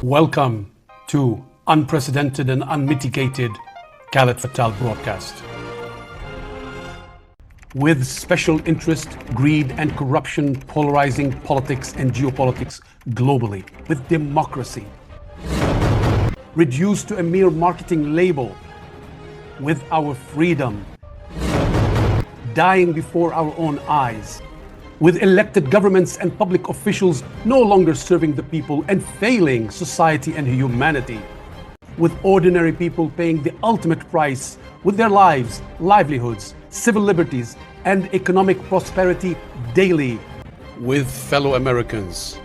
Welcome to Unprecedented and Unmitigated Khaled Fatal broadcast. With special interest, greed and corruption polarizing politics and geopolitics globally, with democracy reduced to a mere marketing label, with our freedom dying before our own eyes, with elected governments and public officials no longer serving the people and failing society and humanity, with ordinary people paying the ultimate price with their lives, livelihoods, civil liberties, and economic prosperity daily, with fellow Americans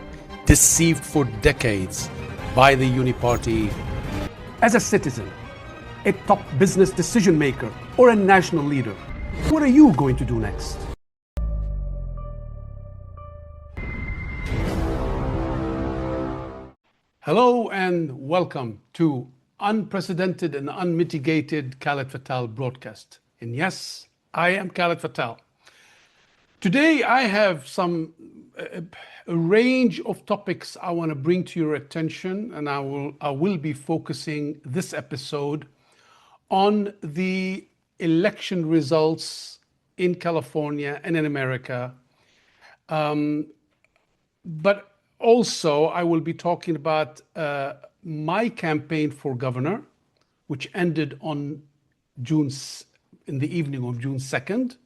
deceived for decades by the Uniparty. As a citizen, a top business decision maker, or a national leader, what are you going to do next? Hello and welcome to Unprecedented and Unmitigated Khaled Fatal broadcast. And yes, I am Khaled Fatal. Today I have a range of topics I want to bring to your attention, and I will be focusing this episode on the election results in California and in America. But also, I will be talking about my campaign for governor, which ended in the evening of June 2nd,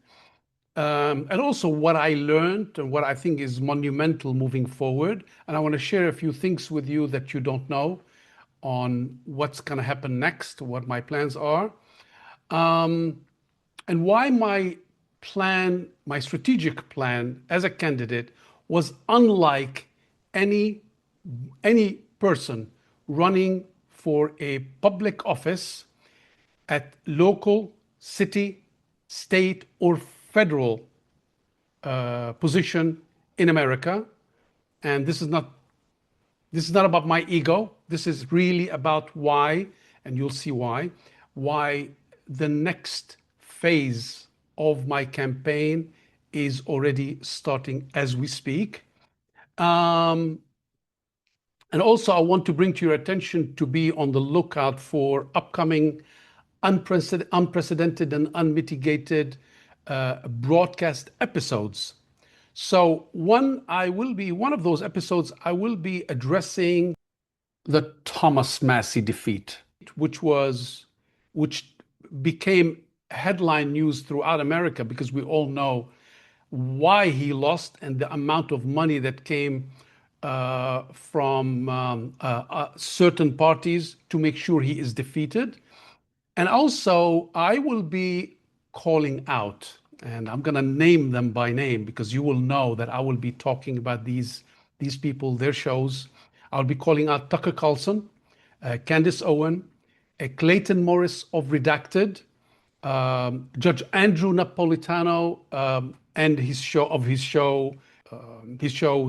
and also what I learned and what I think is monumental moving forward. And I want to share a few things with you that you don't know on what's going to happen next, what my plans are, and why my strategic plan as a candidate was unlike any person running for a public office at local, city, state, or federal position in America. And this is not about my ego. This is really about why, and you'll see why the next phase of my campaign is already starting as we speak. And also I want to bring to your attention to be on the lookout for upcoming unprecedented and unmitigated broadcast episodes. So one of those episodes, I will be addressing the Thomas Massie defeat, which became headline news throughout America because we all know why he lost and the amount of money that came from certain parties to make sure he is defeated. And also, I will be calling out, and I'm going to name them by name because you will know that I will be talking about these people, their shows. I'll be calling out Tucker Carlson, Candice Owen, Clayton Morris of Redacted, Judge Andrew Napolitano, and his show,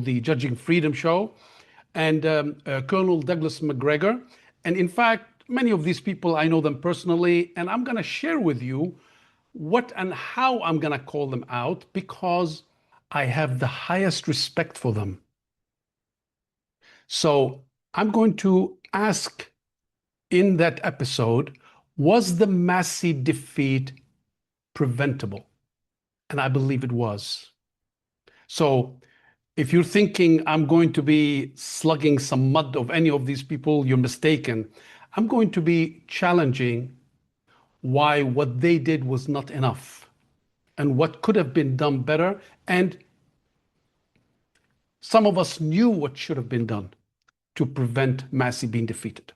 the Judging Freedom Show, and Colonel Douglas Macgregor. And in fact, many of these people, I know them personally, and I'm going to share with you what and how I'm going to call them out because I have the highest respect for them. So I'm going to ask in that episode, was the Massie defeat preventable? And I believe it was. So if you're thinking I'm going to be slugging some mud of any of these people, you're mistaken. I'm going to be challenging why what they did was not enough and what could have been done better. And some of us knew what should have been done to prevent Massie being defeated.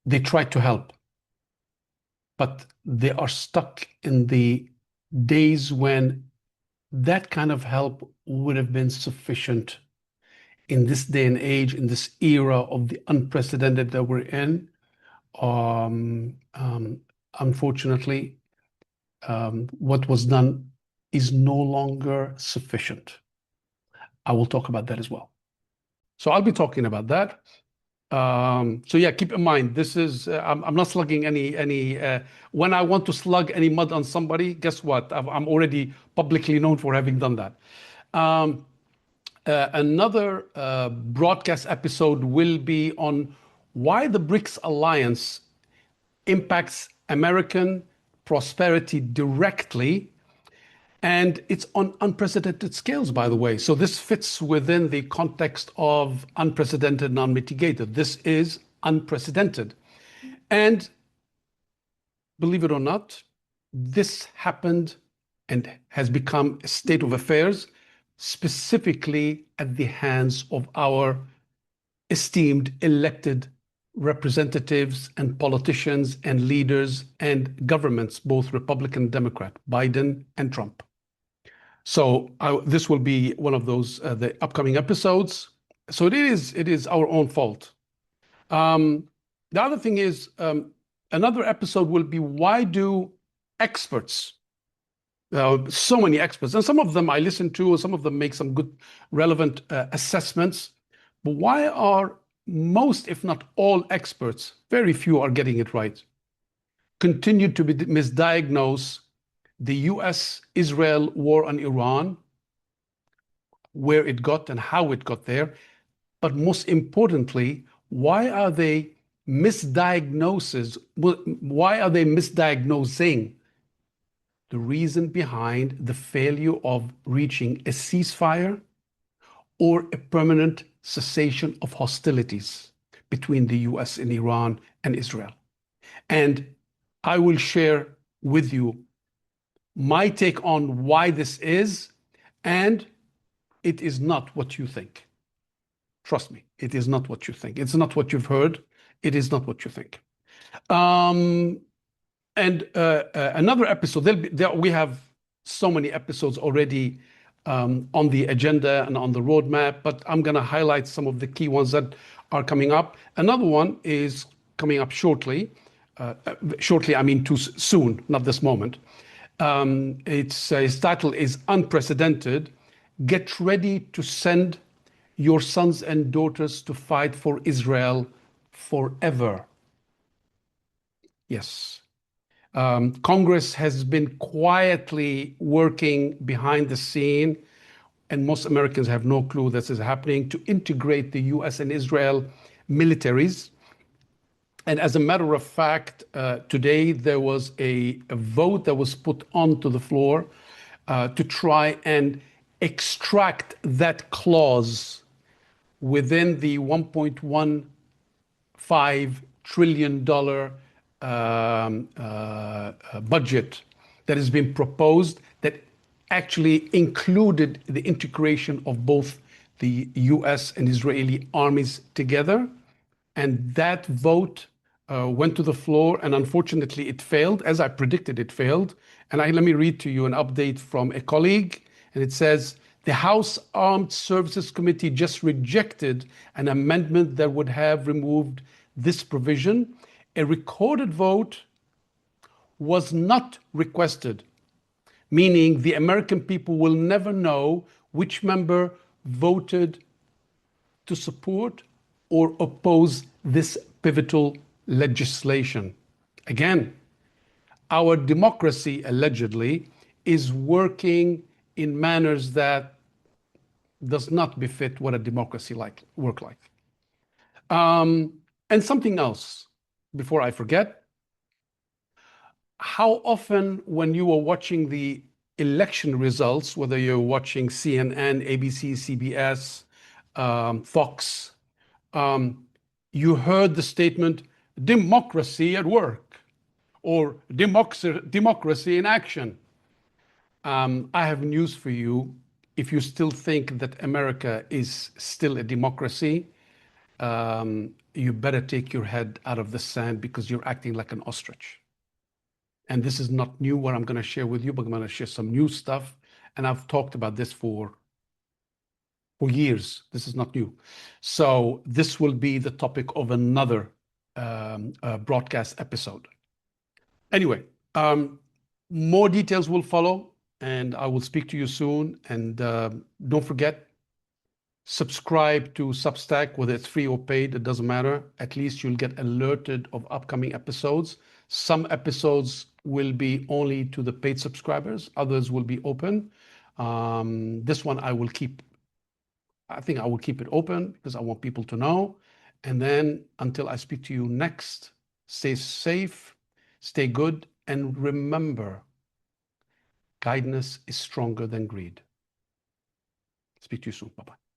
They tried to help, but they are stuck in the days when that kind of help would have been sufficient in this day and age, in this era of the unprecedented that we're in. Unfortunately, what was done is no longer sufficient. I will talk about that as well. So I'll be talking about that. So yeah, keep in mind, this is, I'm not slugging any when I want to slug any mud on somebody, guess what? I'm already publicly known for having done that. Another broadcast episode will be on why the BRICS alliance impacts American prosperity directly. And it's on unprecedented scales, by the way. So this fits within the context of unprecedented and unmitigated. This is unprecedented. And believe it or not, this happened and has become a state of affairs specifically at the hands of our esteemed elected representatives and politicians and leaders and governments, both Republican and Democrat, Biden and Trump. So this will be one of those the upcoming episodes. So it is our own fault. The other thing is another episode will be why do experts, so many experts, and some of them I listen to, some of them make some good relevant assessments, but why are most, if not all experts, very few are getting it right, continue to be misdiagnose the US-Israel war on Iran, where it got and how it got there, but most importantly, why are they misdiagnosing the reason behind the failure of reaching a ceasefire or a permanent cessation of hostilities between the US and Iran and Israel. And I will share with you my take on why this is, and it is not what you think. Trust me, it is not what you think. It's not what you've heard. It is not what you think. Another episode, we have so many episodes already on the agenda and on the roadmap, but I'm going to highlight some of the key ones that are coming up. Another one is coming up shortly. Shortly, I mean too soon, not this moment. Its title is Unprecedented. Get ready to send your sons and daughters to fight for Israel forever. Yes. Congress has been quietly working behind the scene, and most Americans have no clue this is happening, to integrate the US and Israel militaries. And as a matter of fact, today there was a vote that was put onto the floor to try and extract that clause within the $1.15 trillion budget that has been proposed, that actually included the integration of both the US and Israeli armies together. And that vote went to the floor, and unfortunately it failed, as I predicted it failed. And let me read to you an update from a colleague, and it says, the House Armed Services Committee just rejected an amendment that would have removed this provision. A recorded vote was not requested, meaning the American people will never know which member voted to support or oppose this pivotal legislation. Again, our democracy allegedly is working in manners that does not befit what a democracy work like. And something else, before I forget, how often when you are watching the election results, whether you're watching CNN, ABC, CBS, Fox, you heard the statement, democracy at work, or democracy in action. I have news for you. If you still think that America is still a democracy, you better take your head out of the sand, because you're acting like an ostrich. And this is not new, what I'm going to share with you, but I'm going to share some new stuff. And I've talked about this for years. This is not new. So this will be the topic of another broadcast episode. Anyway, more details will follow, and I will speak to you soon. And don't forget, subscribe to Substack, whether it's free or paid, it doesn't matter. At least you'll get alerted of upcoming episodes. Some episodes will be only to the paid subscribers. Others will be open. This one I will keep I think I will keep it open because I want people to know. And then until I speak to you next, stay safe, stay good, and remember, kindness is stronger than greed. Speak to you soon. Bye-bye.